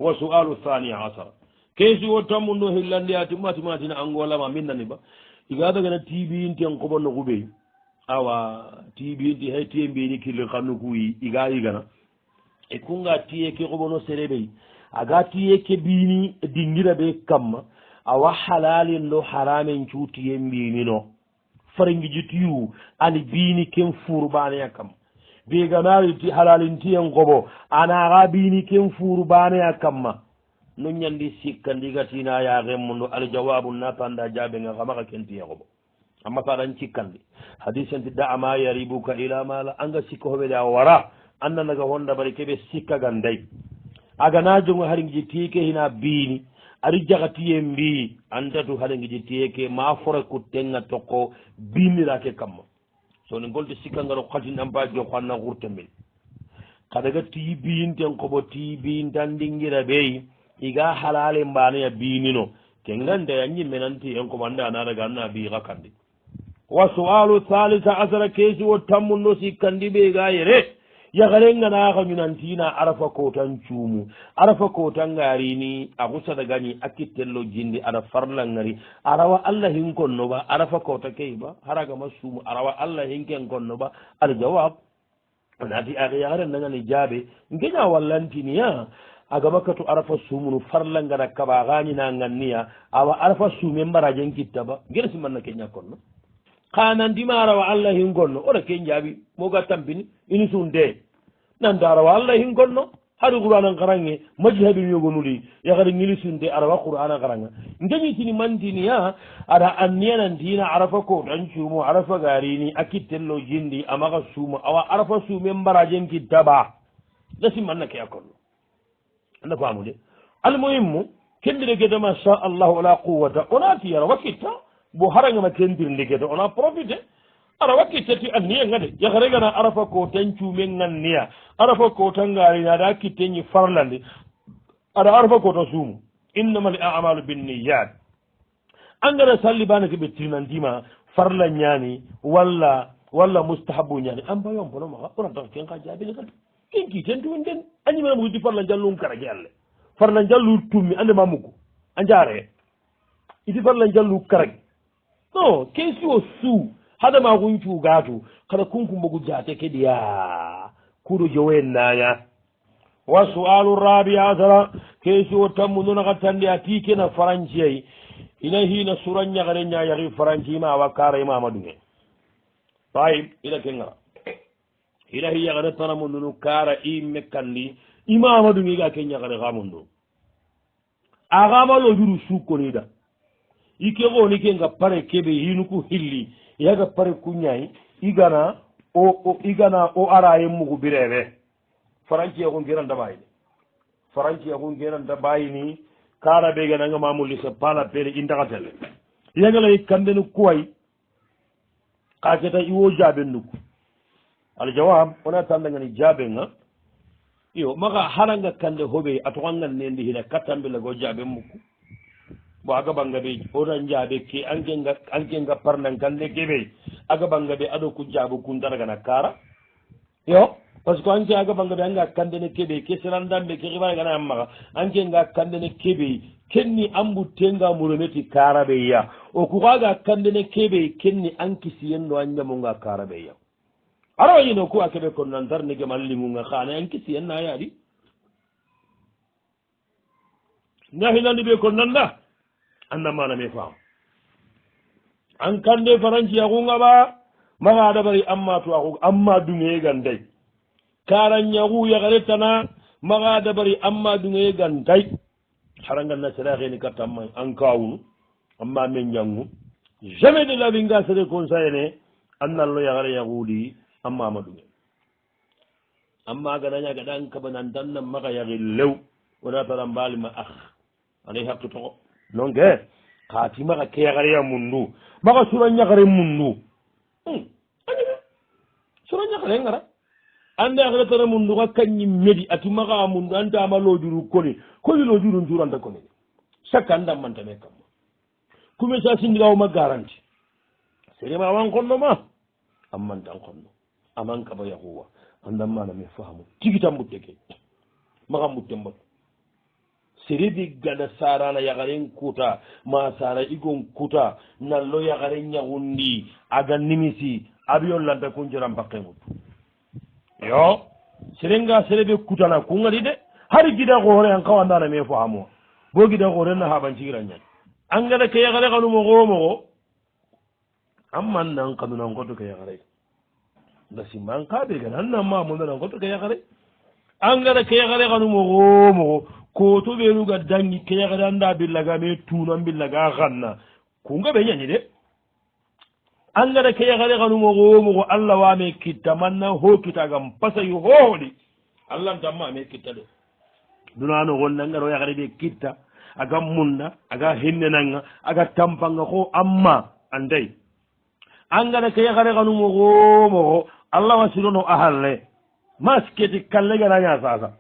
وسؤال الثاني عشر كيسي وتمنو هلاندي اتماتنا انغولا ما منني با igada gana tibi inti en kobo no gube awa tibi inti hay tibi ni kille xanu kuyi iga igana e kunga tiye ke kobo no serebe aga tiye ke bini dingira be kamma awa halalin do haramen cuutiye mbini no faringi jitiyu ani bini ken furbane yakam be ganari ti halalin tiyen kobo ana ga bini ken furbane yakamma no ñandi sikkandi gatina yaxemmundo aljawabu natanda jaɓenga xamaxa kenti yexoɓo amma saɗan cikkandi hadisenti da'ama yaribuka ila mala anga sikka hoɓede a wara annanaga honda bari keɓe sikkaganday agana jongo haringiji tike hina biini ari jagatiye mbi andatu haringiji tike ma fore kuttenga tokko binnirake kamma soni golde sikkangaro xatin ampa joko anna xurte min kadaga ti biinten koɓo ti biintan ndingira ɓeyi iga halale mbane ya binino kengande ya nyimme nanti en ko manda na daga na bi gakandi wa su'alu thalitha asara kesi wo tammundo sikandi be ga yere ya garenga na ga nyunantina arafa ko tan cuumu arafa ko tan ngari ni agusa daga ni akitello jindi ara farla ngari arawa allah hin konno ba arafa ko ta keiba haraga masumu arawa allah hin ken konno ba al jawab nati agiyare nangani jabe ngenya wallantini ya aga bakkatu arafa sumunu farla ngara kaba ganina nganniya awa arafa sumen mbarajen kitta ba ngere simanna kenya konno kanandima arawa allah hin gonno ora ken jaabi moga tampini ini sunde nanda arawa allah hin gonno haɗu qur'ana karange majhabi yogonuli yakari ngili sunde arawa qur'ana karanga ngeñitini mantiniya aɗa anniyanantina arafa ko tan cuumo arafa garini a kittello jindi amaga suuma awa arafa sumen mbarajen kitta ba la simanna ke a konno anda famude almuhimmu kendire gede ma sha allahu la quwata ona tiyara wakkitta bo haragama kendirnde gede ona profité ara wakkitta ti anniya ngade yakaregana arafa ko tan cuumen nganniya arafa ko tan ngarini aɗa kitteñi farlande aɗa arafa ko ta suumu innama l amalu binniyat angara salli bana keɓe tirnandima farla ñani walla mustahabu ñani an bayompono maga onata ken ka jaabine kadi kenki ten tumen den añimana muguti farla jallum karake alle farla jallu tummi ande ma muggu a jaare iti farla jallu karake non kesi o suu hadama kun cugatu kada kunkumbogu jate keɗiya kuɗo jowen naña wa sualu rabi asara kesi o tammu nonaka tande a tikena faranciyay ina hina sura ñagare ñayahi farancima awa kara imamaɗuge tayib ila kengara ila hi yagare tanamu nunu kara imme kandi imamaɗuge ga ke ñagare xamundu a xamalo juru sukkonida ike xoni kenga pare keɓe hinuku hilli yaga pare kuñayi igana o araye mugu bireɓe faranciye ko geranta ɓayini faranciye ko geranta ɓayini kara ɓe gananga mamulli so pala pere intakatelle yagalayi kandeni kuway ka keta iwo jaɓen nuku aljawab ona tandagani jaɓenga iyo maga haranga kande hoɓe a toxangan nendi hina kattambelago jaɓen mukku bo aga banga ɓe otan jaɓe ke ankenga parnan kande keɓe aga banga ɓe aɗo ku jaɓo kuntaragana kara yo par ce que anke aga banga ɓe anga kandene keɓe ke serandanɓe ke xibaragana an maxa ankenga kandene keɓe kenni ambuttenga murometi kara ɓe ya o kuxaga kandene keɓe kenni ankisiyenno an jamonga kara ɓe ya ara wayino ku a keɓe kon nantar nege mallingunga xane ankisiyen na yaɗi ñahinandi ɓe kon nanda annamaname faam an kande faranciyaxunga ɓa maxa ɗaɓari amma to axu amma dungeyeganday karanñaxu yaxaretana maxa ɗaɓari amma dungeyeganday xaranganna seraxeni kattamma an kawunu amma men ñangu jamais de lavinga sere consayene an nallo yaxare yaxuɗi amma ma ɗunge amma ganañagaɗan kaɓanan danna maxa yaxi lew wona tara mbalima ax anay haqqi toxo donc xaati maxa ke yaxareya mundu maxa sura ñaxare mundu sura ñaxare ngara ande axaretana mundu xa kañi medi ati maxa mundu antama lojuru koni koyi lojuru njuranta koni chaque an ndammantane kamma kume sa sindigaxuma garanti serema aman xonno ma ammantan xonno aman kaba yaxuwa andam mana me faamu tigitan mbutte ke maxa mbutte mbot serebi gada sarana yagaren kuta ma sara igon kuta nallo yagaren ñagundi aga nimisi abiyon lanta kunjiran bakkengut yo serenga serebe kutana kungadi de hari gida gore an kawandana me fo hamo bo gida gore na haban cigira ñan angada ke yagare kanu mogo amman nan kanu nan goto ke yagare da simman kabe gan annan ma mun nan goto ke yagare angada ke yagare kanu mogo ko to be ruga dangi ke yagare anda billaga me tunan billaga ganna kunga be ñani de angada ke yagare kanu mogo Allah wa me kitta manna ho kita gam pasayu hoodi Allah tamma me kitta de dunano wonna ngaro yagare be kitta aga munda aga hinnenanga aga tampanga ko amma andai angada ke yagare kanu mogo Allah wa sirono ahalle masketi kalle gana nya sasa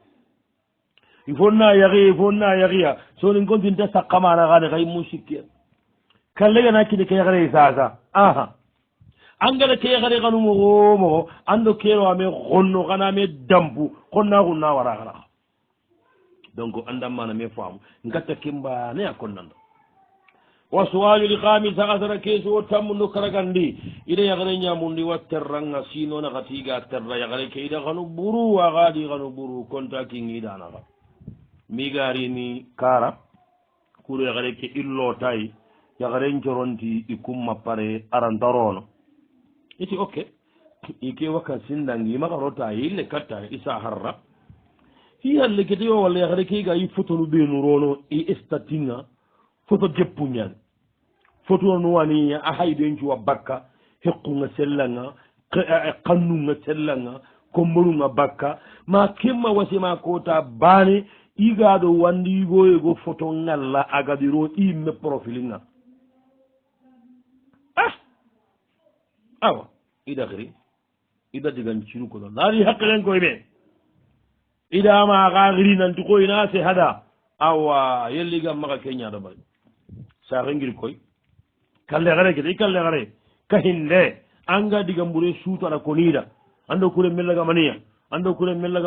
ifonna yaghiya so ni gondin ta sakama na gane kai mushikki kalle gana kidi ke yagare sasa aha angada ke yagare kanu mogo ando kero ame gonno kana me dambu konna gunna wara kana donc andam mana me famu ngatta kimba ne akonnando wa suwalu li khamis aghara kesu tammu karagandi ida yagare nyamundi watterranga sino na gatiga terra yagare ke ida kanu buru wa gadi kanu buru konta kingi dana ga migari ni kara kuru yagare ke illo tay yagare njoronti ikumma pare arandarono iti okay ike waka sindangi magarota ille katta isa harra hiya lekete yo wala yagare ke ga ifoto no benu rono e estatinga foto jeppunyan foto no wani a hayde nju wa bakka hekkunga sellanga qannunga sellanga komborunga bakka ma kimma wasima kota bani igado wandi go foto ngalla agadiro imme profilinga awa ida gari ida digan ciru ko nari haklen ko be ida ma gari nan to ko ina se hada awa yelli gam maka kenya da bari sa rengir koy kalle gare kahinde anga digam bure suuto ala konida ando kure mellaga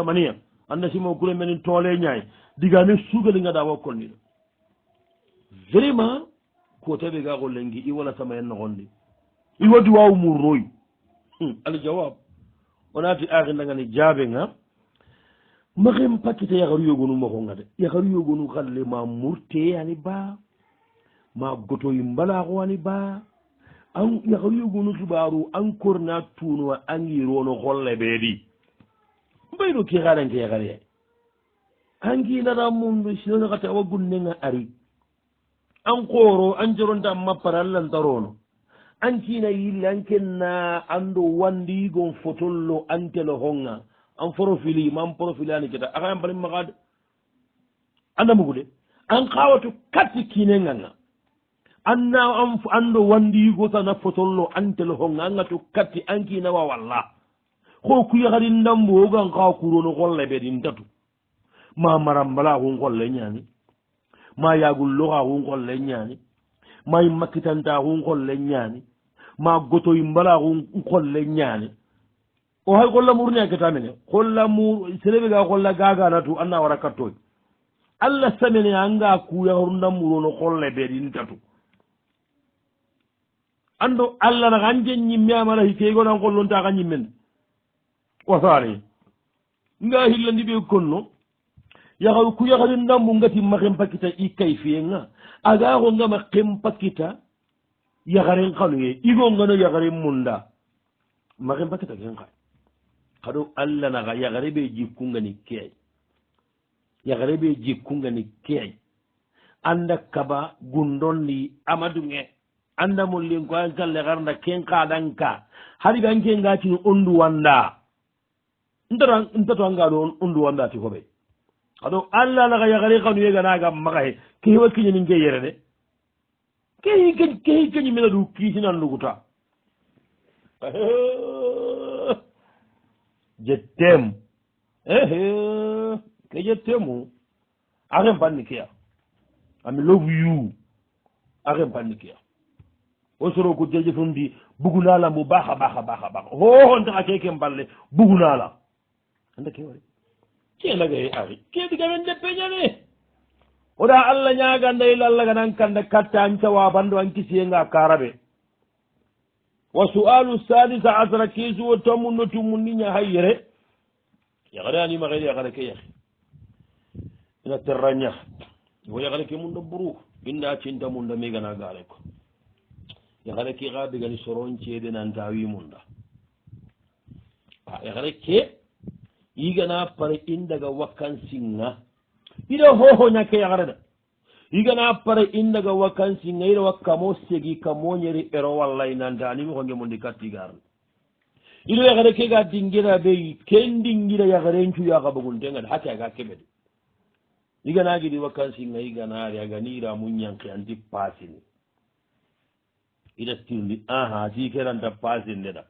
maniya anda simo kure men tole nyaay digame suugal nga da wakonni vraiment ko tabe ga ko lengi I wala sama en nogondi I wadi waw mu roy al jawab onati akhina ngani jabe nga magem pakite yagaru yogonu mako ngade yagaru yogonu khalle ma murte yani ba ma goto yimbala ko wani ba an yagaru yogonu kibaru an korna tuno an yirono holle beedi mbayno ki garan ke yagare angi na ramundu sino kata wagunne nga ari an koro an joronta maparallan tarono an kina yilla an kenna ando wandi gon fotollo an telo honga an profili man profilani kita aka am balim magad anda mugude an qawatu katti kinenga nga anna am ando wandi go sana fotollo an telo honga ngatu katti an kina wa walla ko ku yagari ndambo gan qaw kurono golle be din tatu ma marambala ko golle nyani ma yagul loha ko golle nyani ma makitanta ko golle nyani ma goto yimbala ko golle nyani o hay golla murni ka tamene golla mur selebe ga golla gaga natu anna wara kattoy alla samene anga ku yagru murono golle be din tatu ando alla na ganje nyimmi amala hike go nan gollon ta ganyi men wasari nga hillandi be konno yagaru ku yagaru ndambu ngati makem pakita I kayfiyenga aga go ngama kem pakita yagaren kanuye igo ngano yagaren munda makem pakita genga kado alla na yagare be jikunga ni kay yagare be jikunga ni kay anda kaba gundonni amadunge anda mullin ko an kalle garna ken kadanka hari ganke ngati ondu wanda ntato anga do undu wanda ti hobe ado alla la ga yagare kanu yega naga magahe ki wa kinyi nge yere de ki kinyi mena du ki sinan luguta jetem ke jetemu arem panikia I love you arem panikia osoro ko jeje fundi buguna mu baxa ho ndaka keke mballe buguna la anda ke wari ke la gay ari ke diga men de peñane oɗa allah ñaganda ila allah ganan kanda katta an cawa bando an kisiyenga karaɓe wa sualu sadisa asara kesuwo tammundo tummundiña hayyere yakare anima xeɗe yakare ke yahi ina terraña wo yakare ke munda buru inda cinta munda migana gare ko yakare ke xa begani soron ceede nanta wi munda yakare ke igana pare indaga wakkansinga ida hoho ñakke yakare da igana pare indaga wakkansinga ida wakkamo segi kamoñeri ero wallay nanta animi ko ngemundi kattigarni ido yakare ke ga dingira be ken dingira yakare ncuyaka baguntengadi hatta aga keɓede iganagidi wakkansinga iganari aganira muñanki anti pasini ida tirndi aha ti keranta pasinde ɗa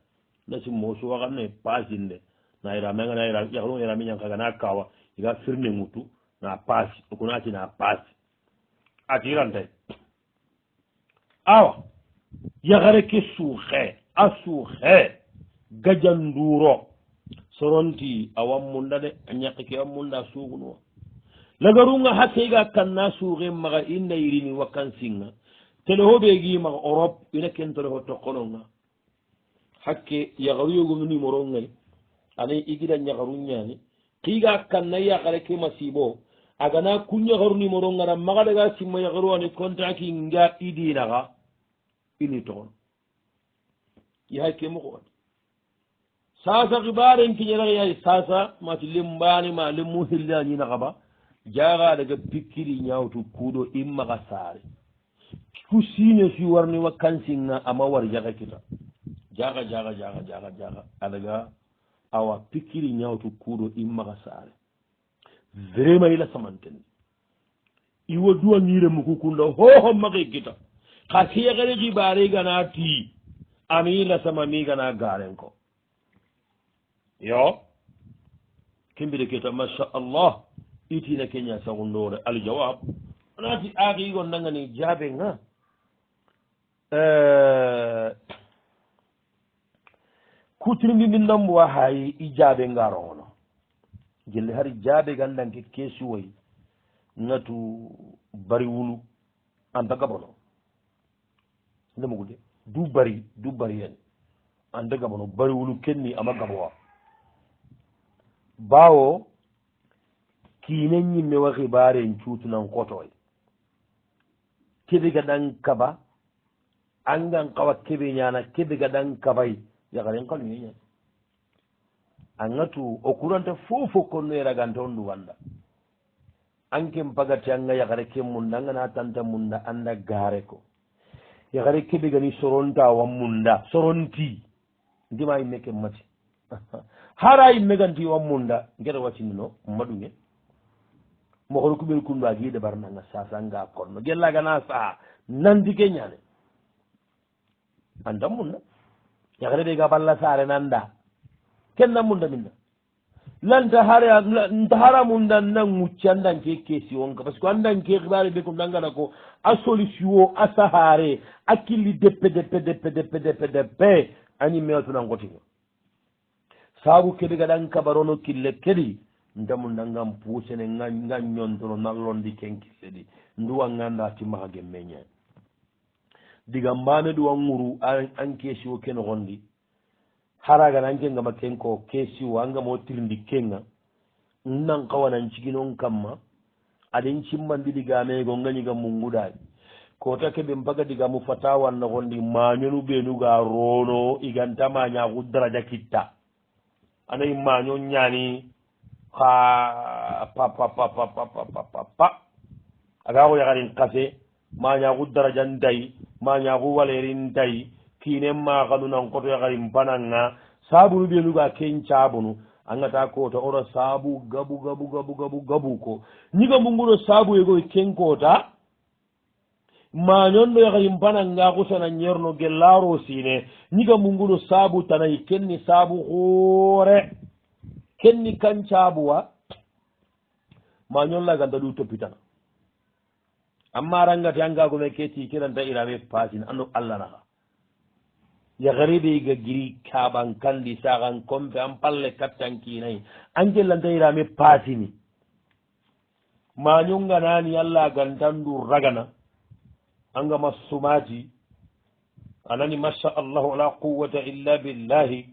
nasi mosu wakanne pasinde naira menga naira yakru ira miñankaga na kawa iga firne ŋuttu na pasi okunati na pasi atirantay awa yakare ke suuxe a suuxe gajanduro soronti awan munda de a ñakke ke an munda suuxunuwa lagarunga hakkeiga kanna suuxe maxa inna yirini wakkansinga telehoɓeegi maxa europe ina ken teleho toqononga hakke yakaru yogomu numéro ngay anay igida ñakaru ñani xiiga kanna yakare ke masibo agana ku ñakaru numéro ngara maxa daga simma yakaru ani contaki nga idinaxa ini toxon yahay ke moxoati sasa xibaren kiñeraxa yahay sasa mati lembani ma lemu hillañinaxaba jaga daga pikkiri ñawtu kuuɗo immaxa saare ku sine si warni wa kansinga ama war jaga kita jaga adaga awa pikkiri ñawtu kuuɗo immaxa saare vraiment ila samanten iwa duwa ñire muku kunda hoho maxe kita xa keyexere xibare gana ti ami ila sama mi gana garen ko yo kimbide kita masha allah itina kenya sagundore aljawab onati axiigo nangani jaabe nga kutirindi ndi ndambuwa hayi i jaabe ngarogono gelle hari jaabe gandanke kesuwoy ngatu bari wulu anta gabono ndemugude du bari hen anta gabono bari wulu kenni ama gabowa bawo kiine ñimme wa xibaren cuutunan kotoy keɓe gaɗan kaba angan kawa keɓe ñana keɓe gaɗan kabay yakaren kaluye ñan angatu o kuranta fofo konnoye raganta on ɗu wanda anken pagati anga yakare ke munda angana tanta munda anda gare ko yakare keɓe gani soronta wan munda soronti ndima yimme ke mati hara yimme ganti wan munda ngeɗa waccindino maɗuge moxono kuɓel kundu agi ɗeɓarnanga sasanga konno gellagana saha nandi ke ñane anda munda yakare ɓe ga balla sare nanda kenna munda minna lanta hara munda nan ŋucci andanke kesi wonka par ce que andanke xibare ɓe ko ndangana ko a solution a sahare a killi deppe ani meatuna ngotinga saabu keɓe gaɗan kabarono kille keɗi ndamunda ngam puusene nga ñontono nallondi kenkille ɗi nduwa ganda timmaha gemmeñani diga mbame ɗuwa ŋuru an keesi o kene gondi haragana anke ngama kenko keesi o angamo tirndi kenga nan kawanan ciginon kamma aɗen cimmandi digamego gañiga munguɗaɗi kota keɓe mpaga digamu fata wanna gondi mañonu ɓenuga rono iganta mañaku daraja kitta anayi maño ñani ha pa aga ko yakarin kase mañaku daraja ntayi mañaku waleri ntayi kinen maxanu nan koto yakarin pananga sabunu ɓenuga ken cabunu angata kota ora sabu gabu ko ñiga munguɗo sabu yegoy ken kota mañonɗo yakarin pananga kusana ñerno gellaro sine ñiga munguɗo sabu tanayi kenni sabu hoore kenni kancabuwa ma ñollaganta ɗu toppitana amma rangati angagume keti kiranta irame pasine ando allah naha yakariɓe ga giri kaɓan kandi sakan compe an palle kattankinayyi an gellanta irame pasini mañunganani allah gantandu ragana angama sumati anani masha allahu la quwata illa billahi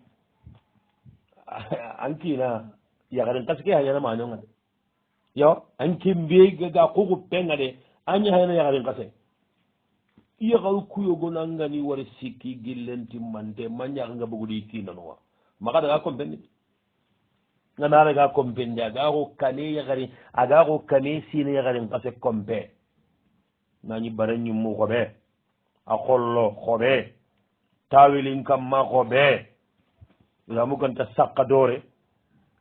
ankina yagarin kasike hayana mañonga de yo anke mbegaga kuku penga de añi hayana yagarin kase yagaru kuyogonangani wara sikki gillentimmante mañaganga bogudi kinanowa maga daga kompendi ganaraga kompendi agago kane yagari agago kane sine yagarin kase kompe nañi bare ñummu xoɓe a xollo xoɓe tawilin kamma xoɓe iramu ganta sakka doore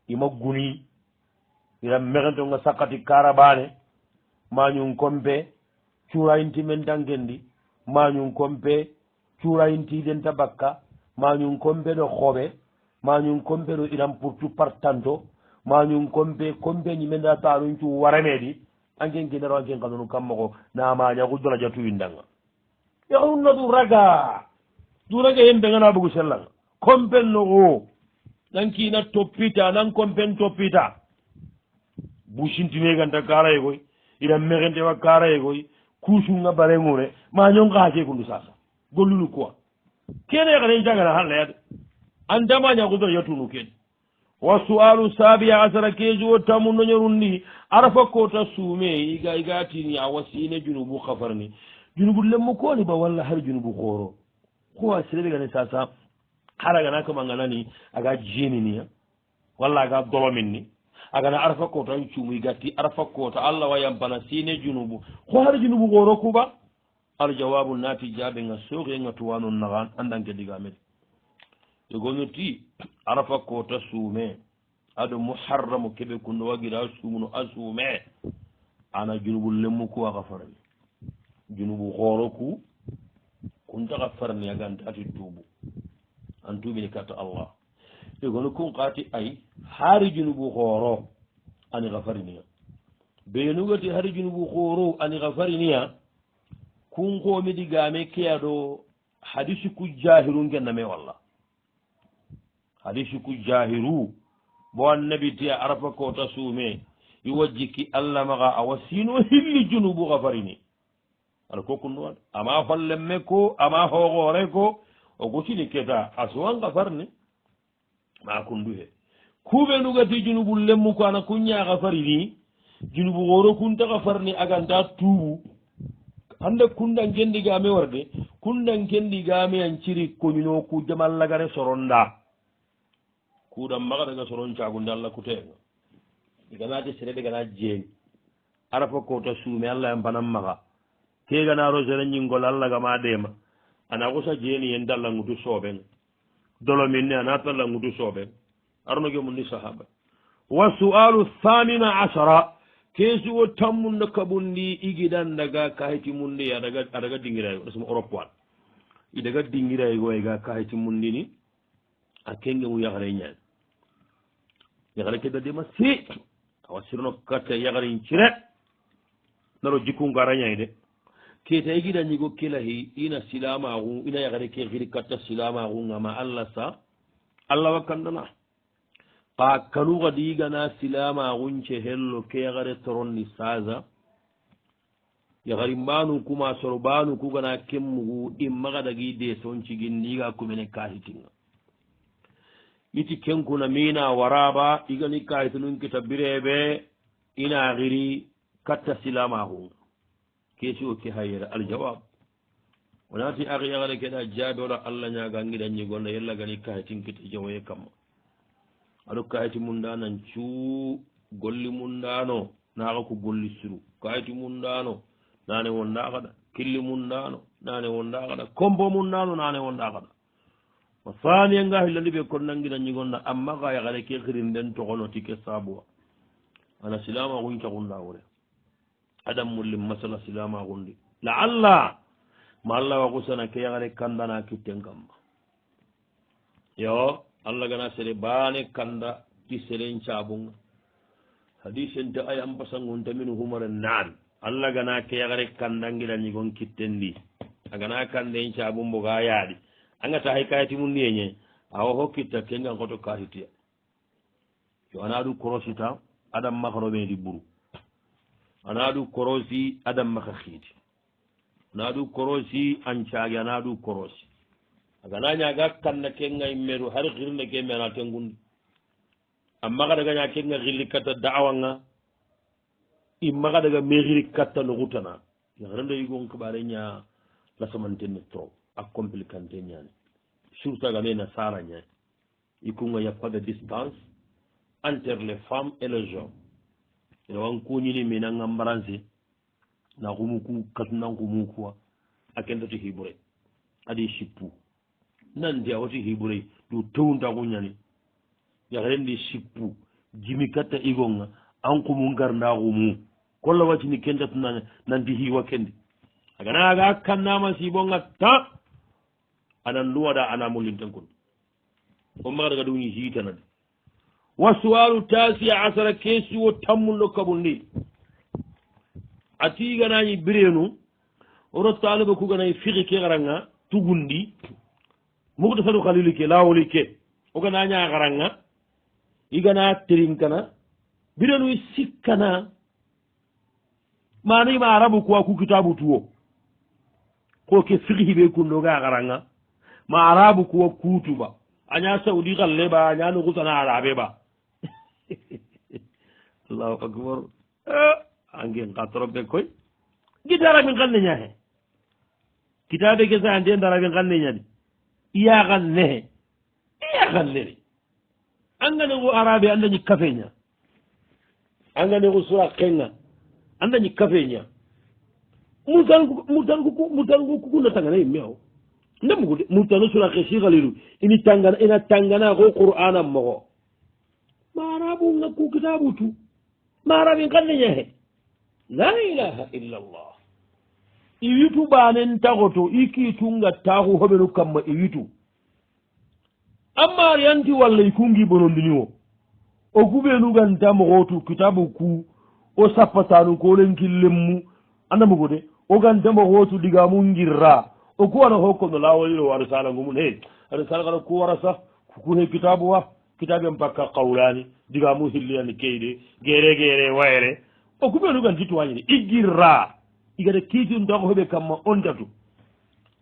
ima guni ira mexentonga sakkati karabane mañum kompe curayinti men dangendi mañum kompe curayintiden ta bakka mañum kompe ɗo xoɓe mañum kompe ɗo iran pourtu partanto mañum kompe kompe ñimenda taɗum cu warameɗi anken kinaro anken kanunu kammoxo na mañaku dola jatuyindanga yaxunna du raga yen ɓengana bugu sellanga kompen noxo nan kina toppita nan kompen toppita busintineganta karaye koy ina mexentewa karaye koy kusunga barengure mañon xaake kundu sasa gollunu quoi kene yaxane jangana xallayade anta mañaku dola jatunu kene wa sualu sabia asara keju wo tamu noñorundi arafa kota suume iga tini a wasine junubu xafarni junubu lemmu koni ba walla har junubu xooro kuwa sereɓegane sasa haragana kamanganani aga jeniniya walla aga dolomin ni agana arafa kota cuumu igatti arafa kota allah wayampana sine junubu ko har junubu xooro kuba aljawabu nati jaɓenga sooxenga tuwanon naxan andanke digamede yogonoti arafa kota suume aɗo muharramu keɓe kundo wagira suumuno a suume ana junubu lemmu ku aka farani junubu xooro ku kuntaka farani aganta ati tuubu an tuubini katta allah yogono kun kati ay hari junubu xooro ani xa fariniya benugati hari junubu xooro ani xa fariniya kun komidi game keya ɗo hadisi ku jahiru ngenname walla hadisi ku jahiru bo annabi tiya arafa kota suume iwa jikki allah maga awa sino hilli junubu xa farini aɗa ko kunnuwaɗa ama hollemme ko ama hoxoore ko o gotini keta a suwan xa farni ma kundu he kuɓe ndugati junubu lemmu ko ana kunñaxa farini junubu xooro kunta xa farni aganta tuubu hande kundan kendigame warde kundan kendigame an ciri koñuno ku jamallagare soronda kuɗam maga daga soron cagunde allah kuteenga iganati sereɓe gana jeeyi arafa kota suume allah en banan maga keganaro sere ñingol allah gama ɗema ana kusa jeeni yen dalla ngutu sooɓen dolomin ne ana talla ngutu sooɓen arnoge mum ni sahaba wa sualu thamina asara keesu o tammunde kaɓundi igiɗan daga kahiti mundi aɗaga dingiraygo ɗasma europe wan idaga dingiraygo ega kahiti mundini a kenge mu yakare ñaani yakare ke dadima si awa sirno katta yakarin cire naro jikku ngarañayi de keta igiɗa ñigo kilahi ina silamaku ina yakare ke xiri katta silamaku ngama allah sa allah wakkandana ka kanuxa digana silamaxunce hello ke yakare toronni sasa yakari mbanu kuma soro banu kugana kemmugu immaxa dagi de soncigin kumene kahitinga iti kenkuna mina waraba igani kayitunun kita bireɓe ina xiri katta silamaxunga kesi o ke hayere aljawab wonati axi yaxare keɗa jaabe ola allah ñagangiɗa ñigonda yella gani kayitin kita jawoye kamma aɗo kayiti mundanan cu golli mundano naxa ko golli suru kayiti mundano nane wondaxaɗa killi mundano nane wondaxaɗa combo mundano nane wondaxaɗa o faniyenga hillandi ɓe kon nangina ñigonda amma xa yaxare ke xirin den toxono ti ke sabuwa ana silama xun caxunda wure adam mullim masala silama xundi la allah ma allah waxusana ke yaxare kandana kitten kamma yo allah gana sere bane kanda ti seren cabunga hadisente ay ampasangunta min humare naan allah gana ke yaxare kandangiɗa ñigon kittendi a gana kanden cabum boga yaaɗi angata hay kayiti mum niyeñe awa hokkitta kengan koto katitiya yo ana ɗum korosita aɗam makaro ɓeedi ɓuru anaɗu korosi adam maka xiiti anaɗu korosi ancaagi anaɗu korosi agana ñaga kanna kenga immeru har xirnde ke me ana tengundi amma xa daga ña kenga xilli katta da'awanga imma xa daga mexiri katta noxutana yaxarendo yigon xiɓare ña lasamantenne trop a complicante ñani surtout agame na sara ñani ikunga y a pas de distance entre les femmes et les hommes ina wan kuñini mina ngambaransi na xumuku katunan xumukuwa a kentati xiɓure adi sippu nanti awati xiɓure du tewuntaxu ñani yaxarendi sippu jimi katta igonga an xumu ngarnda xumu kolla wacini kentatu nanti xiwa kendi agana aga kannama sibonga ta anan luwada ana mullinten kun o maxa daga duñi siitanadi wa suwalu tasia asara kesuwo tammundo kabundi a tiganañi birenu oro taaliba kuganayi fixi ke xaranga tugundi mugta sadu xalili ke lawoli ke ogana ña xaranga igana terinkana birenu i sikkana manayima arabu kuwa ku kitabu tuwo ko ke fixi ɓe kundoga xaranga ma arabu kuwa kutuba aña saudi xalle ba aña nuxusana arabe ba allahu akbar angen xa trope koy gitaraɓin xan ne ñaxe kitabe ke sa ante ndarabin xan ne ñadi iya xan nexe iya xan nene anganexu arabe andañi kafeña anganexu sura kenga andañi kafeña mutangu kukunatangana yimme aw ndemugude mutano sura ke sixalilu ina tangana xo qur'ana moxo marabu nga ku kitabu tu marabin xanne ñaxe la ilaha illa allah iwitu ɓanen taxoto i kiitunga taxu hoɓenu kamma iwitu amma yanti walla ikungi bonondini wo o kuɓenuganta moxotu kitabu ku o sappatanu ko lenkillemmu andamugude o ganta moxotu digamu ngirra o ku ana hokkono lawoliro aɗa salangumun he aɗa sala xana ku wara sax kukune kitabu wa kitaben pakka qawlani digamu hilliyani keyde gere wayre o kuɓenugan tituwañini igirra igata kiituntaako hoɓe kamma on datu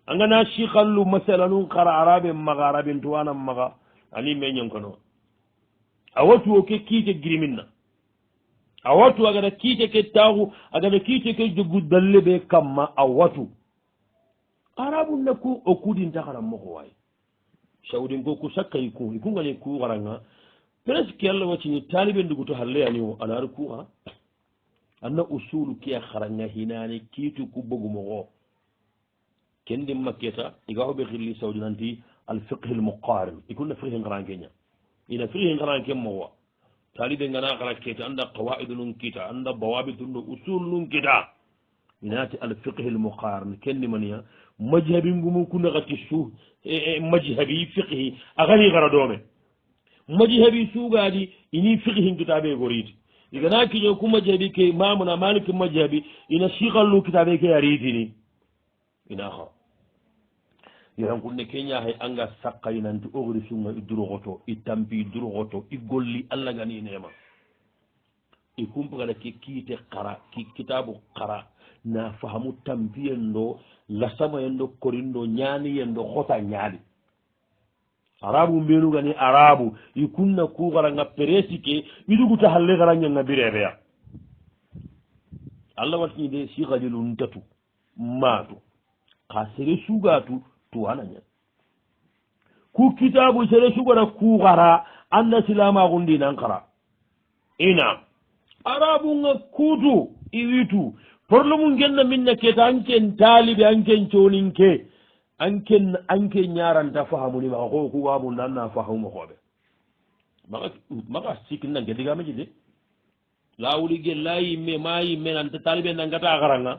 a ngana sikallu masala nun kara arabe maga araben tuwanan maga ani meñonkono a watu o ke kiite giriminna a watu agata kiite ke taaku agata kiite ke jogu dalle ɓe kamma a watu arabu nakku o kudinta karan moko wayi sawdin ko ku sakkay ku ikungani ku garanga presque allah waccini taliɓe nduguto halleyani o anaari ku a anna usulu ke haranga hinani kiitu ku bogumogo kendi makketa iga hoɓe xilli sawdi nanti alfiqhe lmuqarin ikunna fiqhe ngarankeña ina fiqhe ngaranke mogowa taliɓe ngana xara keta anda qawaidu nun kita anda bawabitu ndo usul nun kita inati alfiqhe lmuqarin kendi maniya majhabi ngumu kunaxati su majhabi fiqhi axani xara doome majhabi sugadi ini fiqhin kitabe goriti igana kiño ku majhabi ke mamuna maliki majhabi ina sikallu kitabe ke aritini ina xa yarankunne keñahay anga sakkay nanti ogri sunga i duroxoto i tampi duroxoto i golli allah gani nema i kumpagana ke kiite xara kitabu xara na fahamu tampiyen do lasamayen do korin do ñaniyen do xota ñaali arabu mbenugani arabu i kunna ku xaranga presi ke iduguta halle xaranñanga bireɓeya allah watini de sikhalilu ntatu maatu xa sere sugatu tuwanañan ku kitabu sere sugana ku xara anna silamaxundinan xara ina arabu nga kutu i witu problème ngenna minna keta anken talibe anken coninke anke ñaranta fahamuni maxa xo kuwamunda anna fahamuma xooɓe maxa sikkinnanke digameji de lawulige la yimme ma yimme nanta talibe nangata xaranga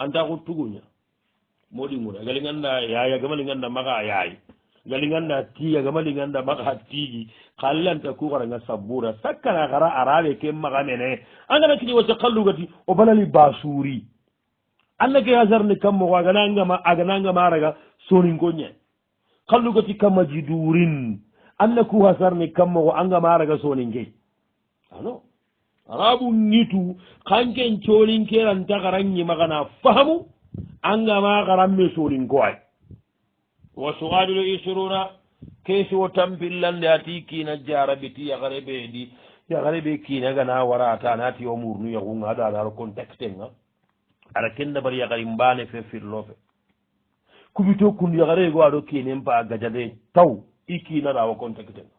anta xu tuguña moɗingura galinganda yaya gama linganda maxa yaay galinganda tiya gama linganda maxa tigi xallanta ku xaranga sabura sakkana xara araɓe ke maxa mene angana kiñi wacca xallugati o balali basuri alla ke hasarni kam moxo aganangama raga soninko ñe xallugati kamma jidurin anna ku hasarni kam moxo angama raga soninke ano arabu ngitu kanken colin keran tagaran yi magana fahamu anga ma garan me solin ko ay wa su'adul ishruna kesu tampillan da tiki na jarabiti ya garebe di ya garebe kina gana warata na ti omurnu ya gunga da dar contextenga ara kenda bari ya garim bane fe firlofe kubito kun ya gare go ado kinen pa gajade taw ikina da wa contextenga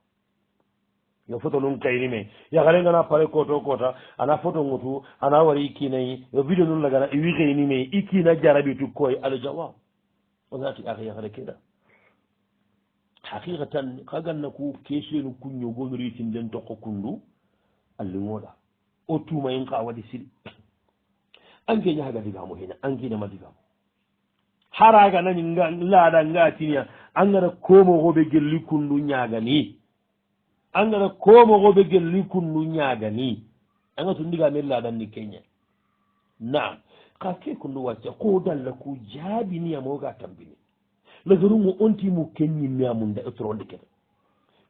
yo foto nun kayni me ya gare ngana pare koto kota ana foto ngutu ana wari ikinai yo video nun laga iwi kayni me ikina jarabitu koy al jawab onati akhi ya gare keda haqiqatan kaganna ku keshenu kunyo gonri tinden to kundu allingoda o tuma yin ka wadi sidi anke nya haga diga mo hina anke ne madiga haraga nan nga lada ngatinya angara komo gobe gelli kundu nyaga ni angara komo gobe gelli kundu nyaga ni anga tundiga me lada ni kenya na ka ke kundu wacce ko dalla ku jabi ni amoga tambini lagarumo onti mu kenni miamunda etronde kede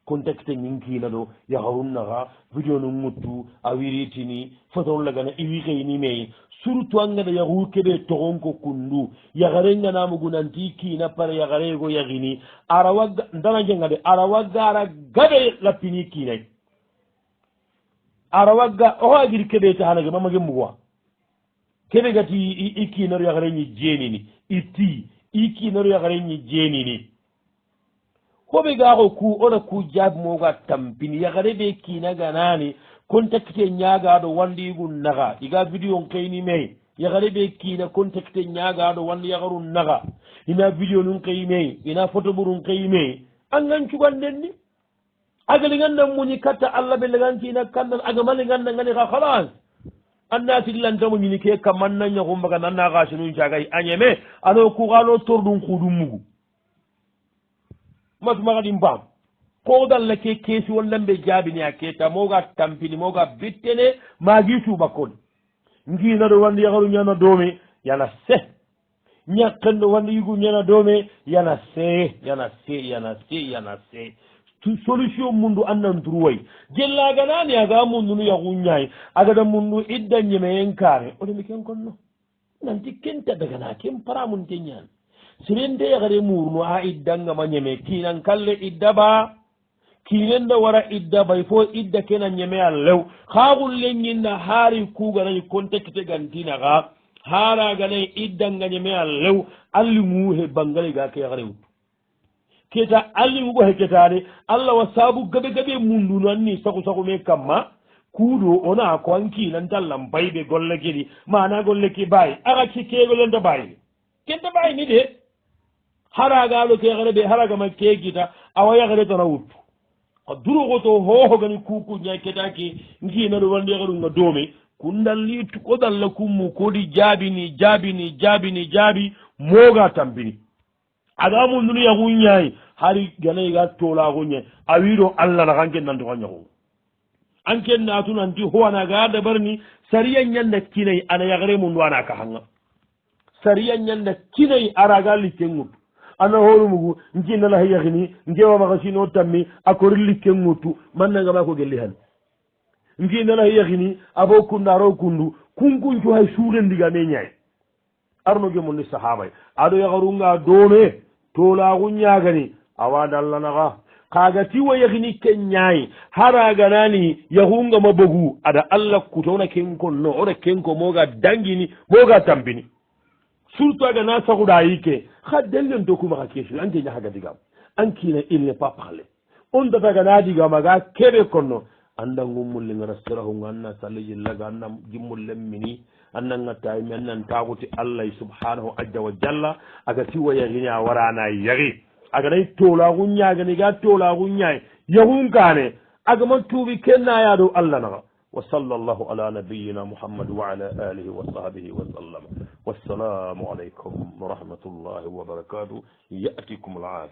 contexte nginkina do yaharunnaga video no muttu a wiritini foton lagana iwi kayni me surtout angada yahur kebe togonko kundu yagarenga namugunanti kina pare yagarego yagini arawaga ndana jengade arawaga ara gabe lapini kinai arawaga o agiri kebe ta hanaga mamage mugwa kebe gati ikina yagarenyi jenini iti iki naru yagarenyi jenini hoɓe gaako ku oɗa ku jaab moga tampini yagare ɓe kiina ganani contacte ñagaɗo wandigu naga iga vidéo n kayni may yagare ɓe kiina contacte ñagaɗo wandi yagaru naga ina vidéo nun kay may ina photo ɓurun kay may an gan cuganden ni aga li gandan muñi katta allah ɓe legantina kandan aga mali ganda ngani ka halas anna sillantamo ñini ke kam man na ñakumbaga nanna kasinun cagay añeme ano kuxano torɗum kuɗum mugu matumaxa ɗim paam ko dalla ke keesi wallanɓe jaabini a keta moga tampini moga bittene magi suɓakkoni nginaɗo wandi yaxaru ñana doome yana se ñakkenɗo wandi yigu ñana doome yana see yana see yana see yana see solution mundu annan turuway jellaganani aga mundu nu yahu ñayi agada mundu idda ñemeyen kaare oɗemi ken konno nanti kenta dagana ken paramunte ñani sirende yagare murnu a iddangama ñeme kinan kalle idda ba kinenda wara idda bay fo idda kena ñeme a lew xaxulle ñinna haari kuganayi contexte gantinaxa haraganayi iddanga ñeme a lew alli ŋuhe bangale ga ke yagare wuttu keta alli ŋugo heketade allah wa saabu gabe gabe mundunu anni saku saku me kamma kuuɗo ona ko an kinantallan bayɓe golle keɗi mana golle ke bayi axa kekegolenta bayi kenta bayi ni de haragaɗo kexere ɓe haragama kegita awa yaxere tana wuttu a durogoto hohogani kukuña ketake nginaɗo wandexeɗunga doome kundalli kodalla kummu kodi jaabini jaabini jaabini jaabi moga tampini aga mundunu yaxu ñayi hari ganayiga tolaxuñe a wiɗo allah naxa anken nantoxa ñaxu anken natu nanti hoanaga dabarni sariya ñanda kinayi ana yaxere mundu ana kaxanga sariya ñanda kinayi araga likken ŋuttu ana horu mugu nkinala yaxini ngewamaxa sino tammi a kori likken ŋuttu mannangama ko gelli han nkinala yaxini abo kundu aro kundu kunkuncu hay surendigame ñayi arno ge monni sahabay aɗo yaxarunga doome tolaxu ñagani awa dallanaxa kaga tiwa yaxini ke ñayi haraganani yaxungama bogu ada allah kutona ken konno oda kenko moga dangini moga tampini surtout aga na saxuɗa yike xa dellen to kumaxa kesu anke ñaxaga digam an kina il n'est pas parler on dataga na digamaga keɓe konno andangu mullingara sirahunga anna sallijillaga anna jimmullen mini annanga taymi annan taxuti allah subhanahu azza wa jalla aga siwa yaxini a warana yaxi aganay tolaxu ñagani ga tolaxu ñay yaxun kane agama tuuɓi kennayaɗo allah naxa wa sallallahu ala nabiyina muhammad wa ala alihi wa sahbihi wa sallam wassalamu alaykum wa rahmatullahi wa barakatuh yatikum al